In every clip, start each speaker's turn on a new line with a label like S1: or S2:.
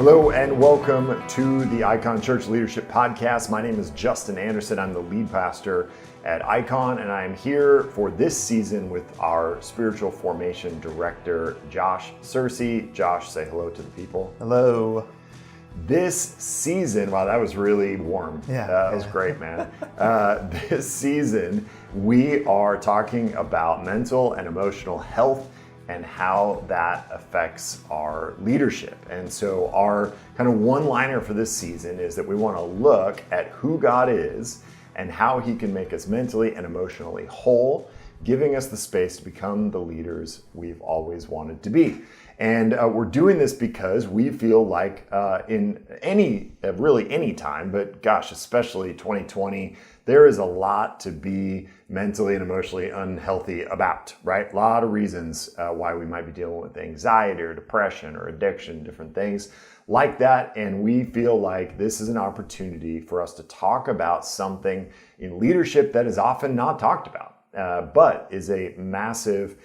S1: Hello and welcome to the Icon Church Leadership Podcast. My name is Justin Anderson. I'm the lead pastor at Icon, and I am here for this season with our spiritual formation director, Josh Searcy. Josh, say hello to the people.
S2: Hello.
S1: This season, wow, that was really warm. That was great, man. This season, we are talking about mental and emotional health and how that affects our leadership. And so our kind of one-liner for this season is that we want to look at who God is and how he can make us mentally and emotionally whole, giving us the space to become the leaders we've always wanted to be. And we're doing this because we feel like in any time, but gosh, especially 2020, there is a lot to be mentally and emotionally unhealthy about, right? A lot of reasons why we might be dealing with anxiety or depression or addiction, different things like that. And we feel like this is an opportunity for us to talk about something in leadership that is often not talked about, but is a massive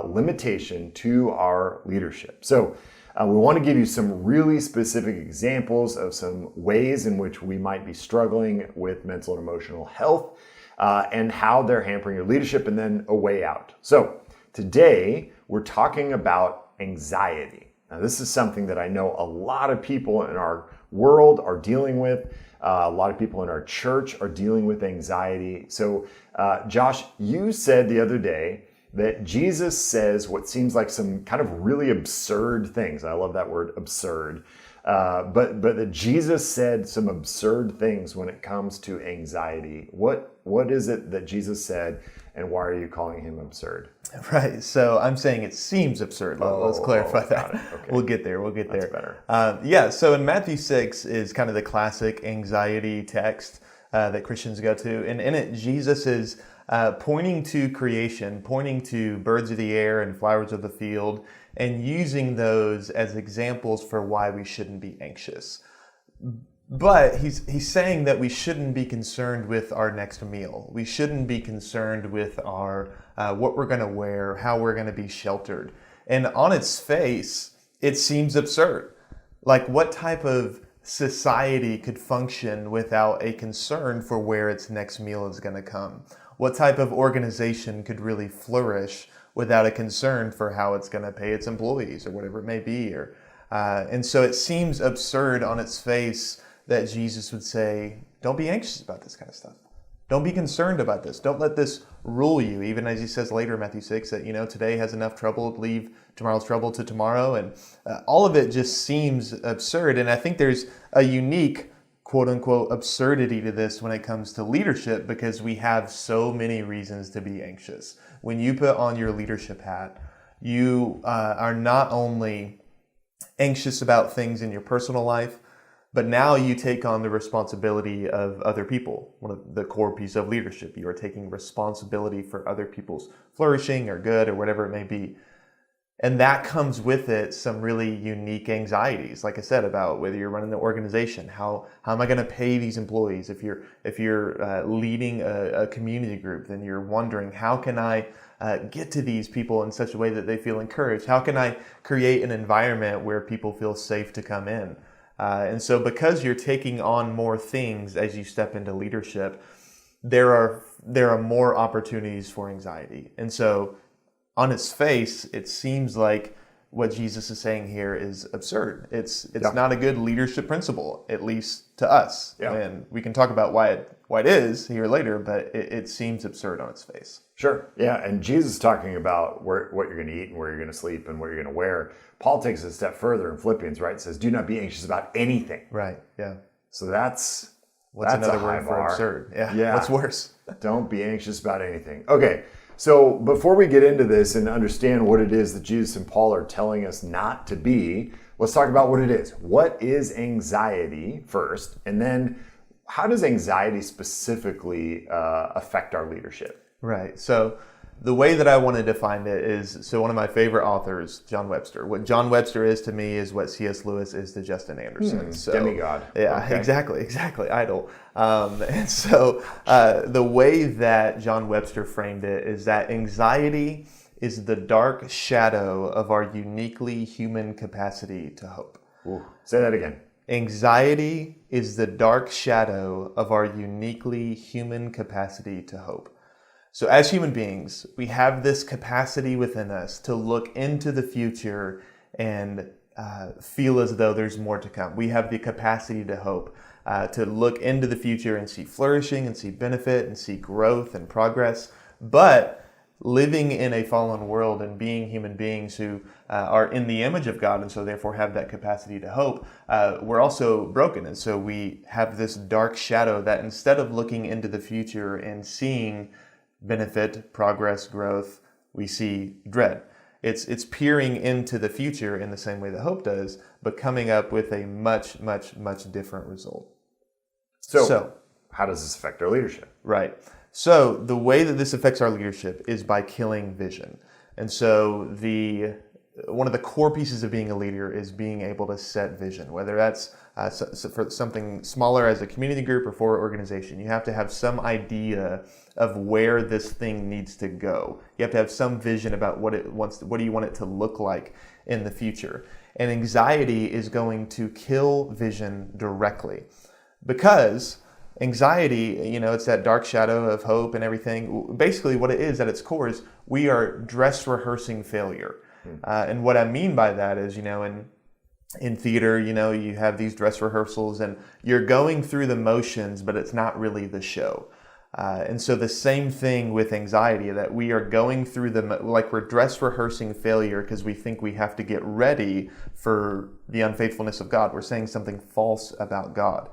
S1: limitation to our leadership. So we want to give you some really specific examples of some ways in which we might be struggling with mental and emotional health and how they're hampering your leadership, and then a way out. So today we're talking about anxiety. Now, this is something that I know a lot of people in our world are dealing with. A lot of people in our church are dealing with anxiety. So Josh, you said the other day that Jesus says what seems like some kind of really absurd things. I love that word, absurd. But that Jesus said some absurd things when it comes to anxiety. What is it that Jesus said, and why are you calling him absurd?
S2: Right. So I'm saying it seems absurd. Let's clarify that.
S1: Okay.
S2: We'll get there.
S1: That's better.
S2: So in Matthew 6 is kind of the classic anxiety text that Christians go to. And in it, Jesus is pointing to creation, pointing to birds of the air and flowers of the field, and using those as examples for why we shouldn't be anxious. But he's saying that we shouldn't be concerned with our next meal. We shouldn't be concerned with our what we're going to wear, how we're going to be sheltered. And on its face, it seems absurd. Like, what type of society could function without a concern for where its next meal is going to come? What type of organization could really flourish without a concern for how it's going to pay its employees or whatever it may be? And so it seems absurd on its face that Jesus would say, don't be anxious about this kind of stuff. Don't be concerned about this. Don't let this rule you. Even as he says later in Matthew 6 that, today has enough trouble, leave tomorrow's trouble to tomorrow. And all of it just seems absurd. And I think there's a unique quote unquote absurdity to this when it comes to leadership, because we have so many reasons to be anxious. When you put on your leadership hat, you are not only anxious about things in your personal life, but now you take on the responsibility of other people. One of the core pieces of leadership, you are taking responsibility for other people's flourishing or good or whatever it may be. And that comes with it some really unique anxieties, like I said, about whether you're running the organization, how am I going to pay these employees? If you're leading a community group, then you're wondering, how can I get to these people in such a way that they feel encouraged? How can I create an environment where people feel safe to come in? And so because you're taking on more things as you step into leadership, there are more opportunities for anxiety. And so on its face, it seems like what Jesus is saying here is absurd. It's not a good leadership principle, at least to us. Yeah. And we can talk about why it is here later, but it seems absurd on its face.
S1: Sure. Yeah. And Jesus is talking about what you're going to eat and where you're going to sleep and what you're going to wear. Paul takes it a step further in Philippians, right? It says, do not be anxious about anything.
S2: Right. Yeah.
S1: So that's
S2: another
S1: a
S2: word for
S1: bar.
S2: absurd. Yeah. What's worse?
S1: Don't be anxious about anything. Okay. So before we get into this and understand what it is that Jesus and Paul are telling us not to be, let's talk about what it is. What is anxiety first? And then how does anxiety specifically affect our leadership?
S2: Right. So the way that I want to define it is, one of my favorite authors, John Webster. What John Webster is to me is what C.S. Lewis is to Justin Anderson.
S1: Demigod.
S2: Yeah, okay. Exactly. Idol. And so the way that John Webster framed it is that anxiety is the dark shadow of our uniquely human capacity to hope.
S1: Ooh, say that again.
S2: Anxiety is the dark shadow of our uniquely human capacity to hope. So as human beings, we have this capacity within us to look into the future and feel as though there's more to come. We have the capacity to hope, to look into the future and see flourishing and see benefit and see growth and progress. But living in a fallen world and being human beings who are in the image of God and so therefore have that capacity to hope, we're also broken. And so we have this dark shadow that instead of looking into the future and seeing benefit, progress, growth, we see dread. It's peering into the future in the same way that hope does, but coming up with a much, much, much different result.
S1: So how does this affect our leadership?
S2: Right. So the way that this affects our leadership is by killing vision. And so one of the core pieces of being a leader is being able to set vision, whether that's for something smaller as a community group or for an organization. You have to have some idea of where this thing needs to go. You have to have some vision about what do you want it to look like in the future. And anxiety is going to kill vision directly, because anxiety, it's that dark shadow of hope and everything. Basically what it is at its core is we are dress rehearsing failure. And what I mean by that is, in theater, you have these dress rehearsals and you're going through the motions, but it's not really the show. And so the same thing with anxiety, that we are going through like we're dress rehearsing failure because we think we have to get ready for the unfaithfulness of God. We're saying something false about God.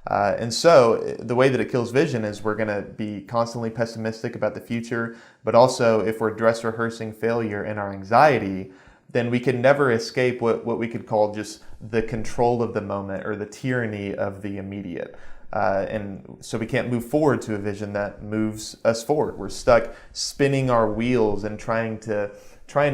S2: And so the way that it kills vision is we're going to be constantly pessimistic about the future, but also if we're dress rehearsing failure in our anxiety, then we can never escape what we could call just the control of the moment or the tyranny of the immediate. And so we can't move forward to a vision that moves us forward. We're stuck spinning our wheels and trying to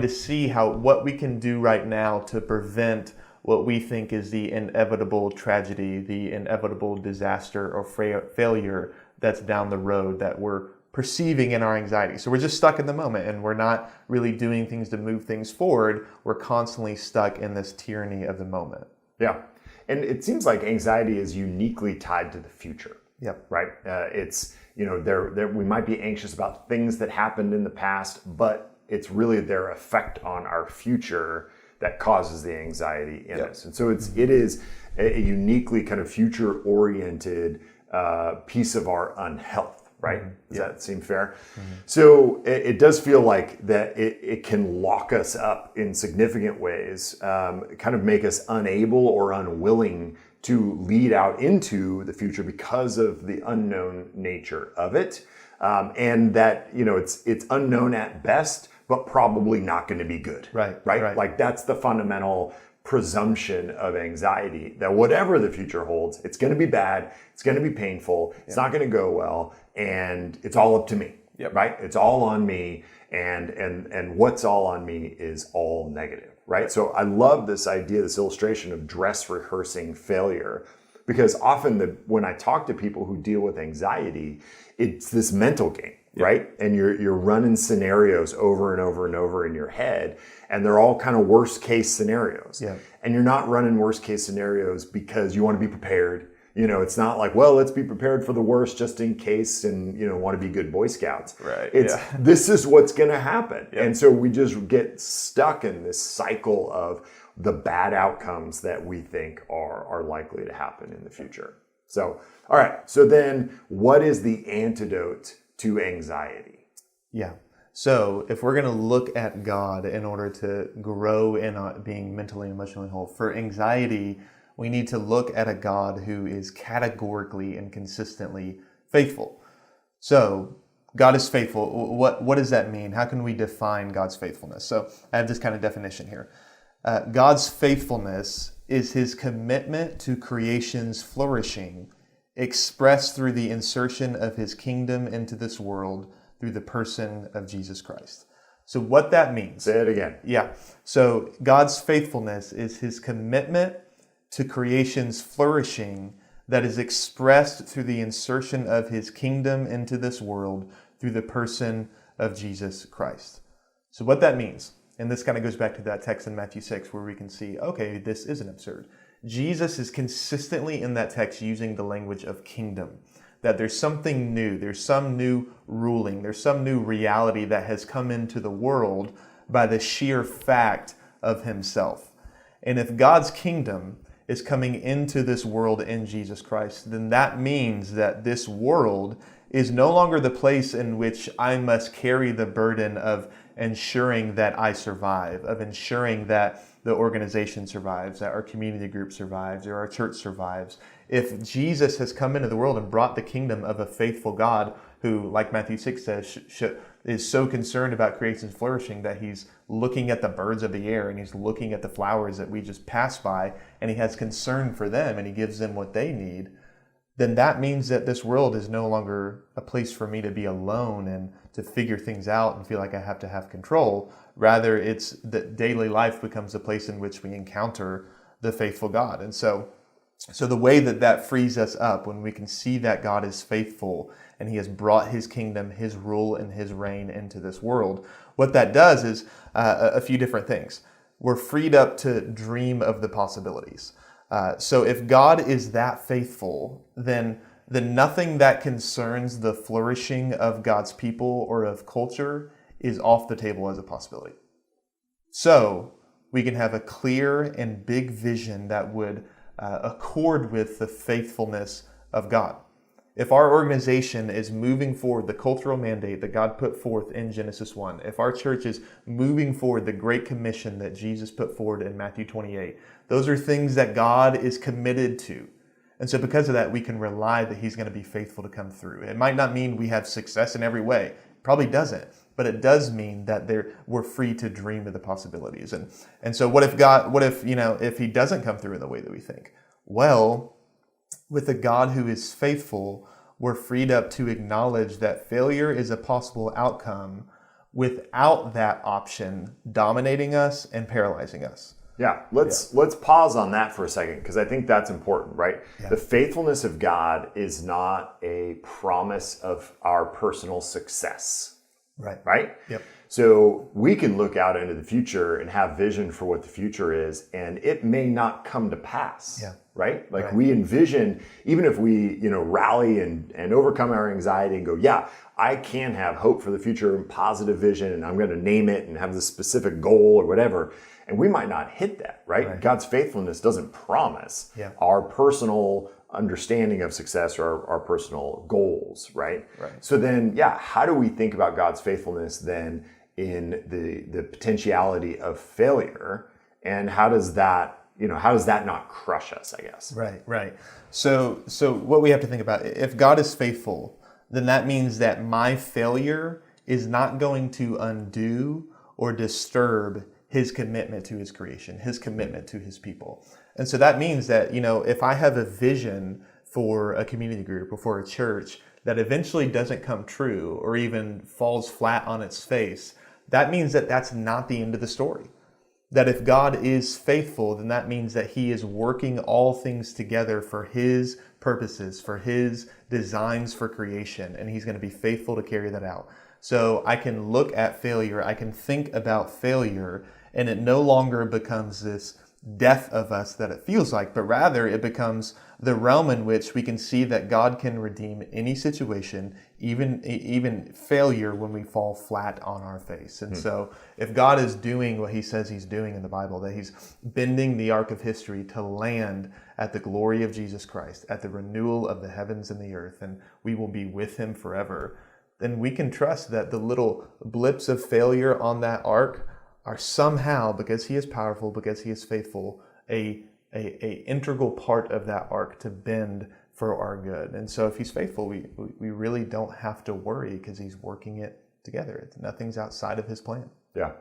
S2: see what we can do right now to prevent what we think is the inevitable tragedy, the inevitable disaster or failure that's down the road that we're perceiving in our anxiety. So we're just stuck in the moment and we're not really doing things to move things forward. We're constantly stuck in this tyranny of the moment.
S1: Yeah. And it seems like anxiety is uniquely tied to the future.
S2: Yep.
S1: Right? It's, we might be anxious about things that happened in the past, but it's really their effect on our future that causes the anxiety in us. And so it is a uniquely kind of future-oriented piece of our unhealth, right? Does that seem fair? So it does feel like that it can lock us up in significant ways, kind of make us unable or unwilling to lead out into the future because of the unknown nature of it. And that, it's unknown at best, but probably not going to be good.
S2: Right.
S1: Like that's the fundamental presumption of anxiety, that whatever the future holds, it's going to be bad, it's going to be painful, it's not going to go well, and it's all up to me. Right? It's all on me, and what's all on me is all negative. Right? So I love this idea, this illustration of dress rehearsing failure, because often when I talk to people who deal with anxiety, it's this mental game. Right? And you're running scenarios over and over and over in your head, and they're all kind of worst case scenarios. And you're not running worst case scenarios because you want to be prepared. It's not like, well, let's be prepared for the worst just in case and, want to be good Boy Scouts.
S2: Right.
S1: This is what's going to happen. And so we just get stuck in this cycle of the bad outcomes that we think are likely to happen in the future. So, all right. So then what is the antidote to anxiety?
S2: Yeah. So if we're going to look at God in order to grow in being mentally and emotionally whole, for anxiety, we need to look at a God who is categorically and consistently faithful. So God is faithful. What does that mean? How can we define God's faithfulness? So I have this kind of definition here. God's faithfulness is his commitment to creation's flourishing, expressed through the insertion of his kingdom into this world through the person of Jesus Christ. So what that means.
S1: Say it again.
S2: Yeah. So God's faithfulness is his commitment to creation's flourishing that is expressed through the insertion of his kingdom into this world through the person of Jesus Christ. So what that means and this kind of goes back to that text in Matthew 6 where we can see, okay, this isn't absurd. Jesus is consistently in that text using the language of kingdom, that there's something new, there's some new ruling, there's some new reality that has come into the world by the sheer fact of himself. And if God's kingdom is coming into this world in Jesus Christ, then that means that this world is no longer the place in which I must carry the burden of ensuring that I survive, of ensuring that the organization survives, that our community group survives, or our church survives. If Jesus has come into the world and brought the kingdom of a faithful God who, like Matthew 6 says, is so concerned about creation's flourishing that he's looking at the birds of the air and he's looking at the flowers that we just pass by, and he has concern for them and he gives them what they need, then that means that this world is no longer a place for me to be alone and to figure things out and feel like I have to have control. Rather, it's that daily life becomes a place in which we encounter the faithful God. And so the way that frees us up when we can see that God is faithful and he has brought his kingdom, his rule, and his reign into this world, what that does is a few different things. We're freed up to dream of the possibilities. So if God is that faithful, then nothing that concerns the flourishing of God's people or of culture is off the table as a possibility. So we can have a clear and big vision that would accord with the faithfulness of God. If our organization is moving forward the cultural mandate that God put forth in Genesis 1, if our church is moving forward the Great Commission that Jesus put forward in Matthew 28, those are things that God is committed to. And so because of that, we can rely that he's going to be faithful to come through. It might not mean we have success in every way. It probably doesn't. But it does mean that we're free to dream of the possibilities. And so what if he doesn't come through in the way that we think? Well, with a God who is faithful, we're freed up to acknowledge that failure is a possible outcome without that option dominating us and paralyzing us.
S1: Yeah, let's pause on that for a second, because I think that's important, right? Yeah. The faithfulness of God is not a promise of our personal success. Right?
S2: Yep.
S1: So we can look out into the future and have vision for what the future is, and it may not come to pass.
S2: Yeah.
S1: Right? Like we envision, even if we, rally and overcome our anxiety and go, yeah, I can have hope for the future and positive vision, and I'm going to name it and have this specific goal or whatever. And we might not hit that, right? God's faithfulness doesn't promise our personal understanding of success or our personal goals, right? So then, how do we think about God's faithfulness then in the potentiality of failure, and how does that not crush us, I guess?
S2: Right. So what we have to think about, if God is faithful, then that means that my failure is not going to undo or disturb his commitment to his creation, his commitment to his people. And so that means that, if I have a vision for a community group or for a church that eventually doesn't come true or even falls flat on its face, that means that that's not the end of the story. That if God is faithful, then that means that he is working all things together for his purposes, for his designs for creation, and he's going to be faithful to carry that out. So I can look at failure, I can think about failure, and it no longer becomes this death of us that it feels like, but rather it becomes the realm in which we can see that God can redeem any situation, even failure when we fall flat on our face. And so if God is doing what he says he's doing in the Bible, that he's bending the arc of history to land at the glory of Jesus Christ, at the renewal of the heavens and the earth, and we will be with him forever, then we can trust that the little blips of failure on that arc are somehow, because he is powerful, because he is faithful, a integral part of that arc to bend for our good. And so if he's faithful, we really don't have to worry, because he's working it together. Nothing's outside of his plan.
S1: Yeah.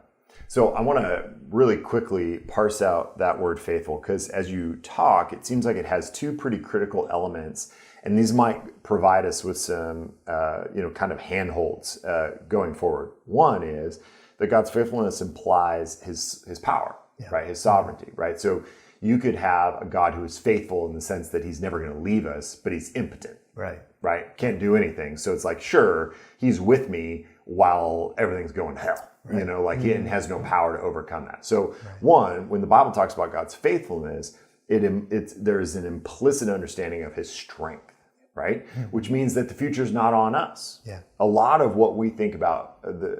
S1: So I want to really quickly parse out that word faithful, because as you talk, it seems like it has two pretty critical elements, and these might provide us with some, kind of handholds going forward. One is that God's faithfulness implies his power, right? His sovereignty, right? So you could have a God who is faithful in the sense that he's never going to leave us, but he's impotent, right? Can't do anything. So it's like, sure, he's with me while everything's going to hell. Right. He has no power to overcome that. So when the Bible talks about God's faithfulness, there's an implicit understanding of his strength, right? Which means that the future is not on us.
S2: Yeah.
S1: A lot of what we think about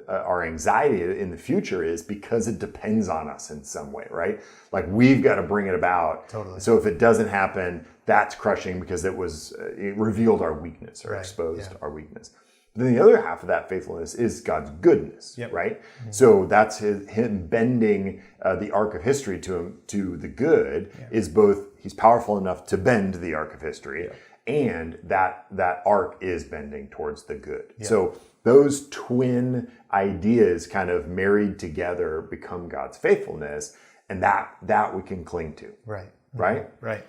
S1: our anxiety in the future is because it depends on us in some way, right? Like we've got to bring it about.
S2: Totally.
S1: So if it doesn't happen, that's crushing because it revealed our weakness or exposed our weakness. But then the other half of that faithfulness is God's goodness, right? So that's him bending the arc of history to the good is both he's powerful enough to bend the arc of history and that arc is bending towards the good. Yeah. So those twin ideas kind of married together become God's faithfulness, and that we can cling to.
S2: Right.
S1: Right?
S2: Right.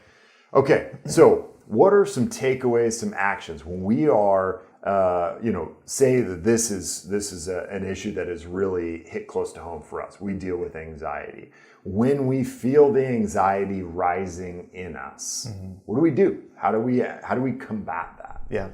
S1: Okay, so what are some takeaways, some actions when we are say that this is an issue that has really hit close to home for us. We deal with anxiety. When we feel the anxiety rising in us, what do? How do we combat that?
S2: Yeah.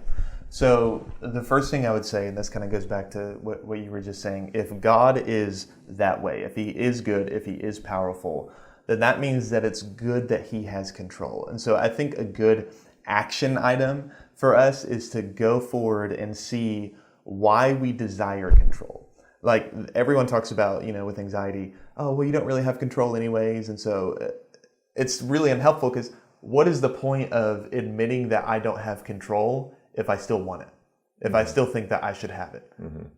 S2: So the first thing I would say, and this kind of goes back to what you were just saying, if God is that way, if he is good, if he is powerful, then that means that it's good that he has control. And so I think a good action item for us is to go forward and see why we desire control. Like everyone talks about, with anxiety, oh, well, you don't really have control anyways. And so it's really unhelpful because what is the point of admitting that I don't have control if I still want it? If I still think that I should have it?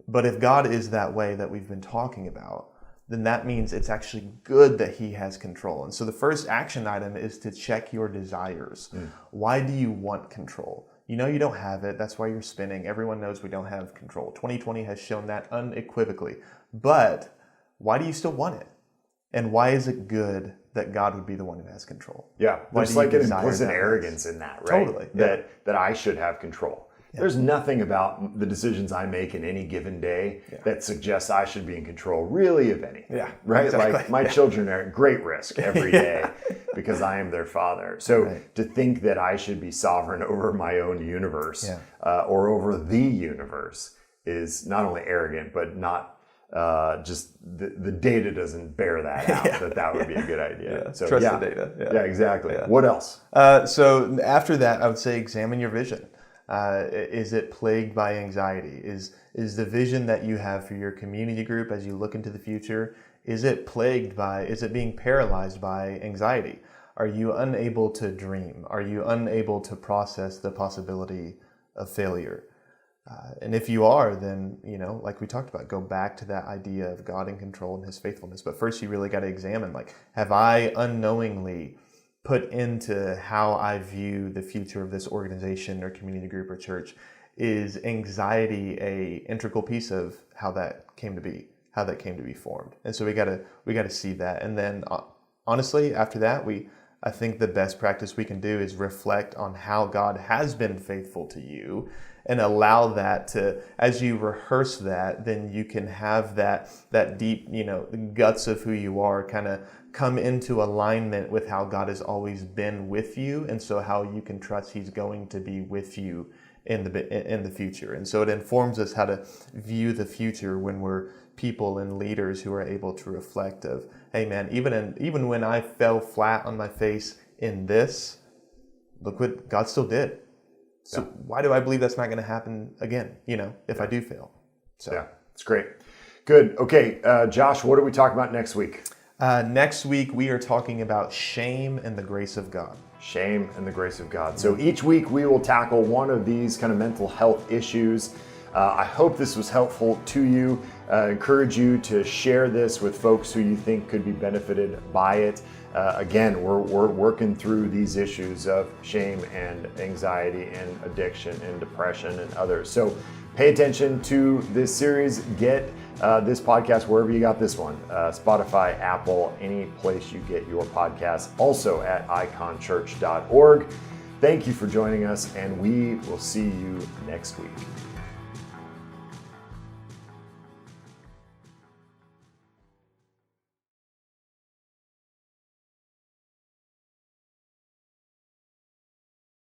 S2: But if God is that way that we've been talking about, then that means it's actually good that he has control. And so the first action item is to check your desires. Why do you want control? You don't have it. That's why you're spinning. Everyone knows we don't have control. 2020 has shown that unequivocally. But why do you still want it? And why is it good that God would be the one who has control?
S1: Yeah, there's like an implicit arrogance in that, right?
S2: Totally.
S1: That I should have control. Yeah. There's nothing about the decisions I make in any given day that suggests I should be in control, really, of anything.
S2: Yeah,
S1: right?
S2: Exactly.
S1: Like my children are at great risk every day because I am their father. So to think that I should be sovereign over my own universe or over the universe is not only arrogant, but not just the data doesn't bear that out, that would be a good idea.
S2: Yeah. So trust the data.
S1: Yeah, exactly. Yeah. What else?
S2: So after that, I would say examine your vision. Is it plagued by anxiety? Is the vision that you have for your community group as you look into the future, is it being paralyzed by anxiety? Are you unable to dream? Are you unable to process the possibility of failure? And if you are, then, like we talked about, go back to that idea of God in control and his faithfulness. But first you really got to examine, have I unknowingly put into how I view the future of this organization or community group or church? Is anxiety a integral piece of how that came to be formed? And so we got to see that. And then honestly, after that, I think the best practice we can do is reflect on how God has been faithful to you and allow that to, as you rehearse that, then you can have that deep, guts of who you are kind of come into alignment with how God has always been with you, and so how you can trust he's going to be with you in the future. And so it informs us how to view the future when we're people and leaders who are able to reflect of, hey man, even when I fell flat on my face in this, look what God still did. So why do I believe that's not going to happen again, if I do fail? So
S1: yeah, it's great. Good. Okay, Josh, what are we talking about next week?
S2: Next week, we are talking about shame and the grace of God.
S1: Shame and the grace of God. So each week we will tackle one of these kind of mental health issues. I hope this was helpful to you. Encourage you to share this with folks who you think could be benefited by it. Again, we're working through these issues of shame and anxiety and addiction and depression and others. So pay attention to this series. Get this podcast wherever you got this one. Spotify, Apple, any place you get your podcasts. Also at iconchurch.org. Thank you for joining us, and we will see you next week.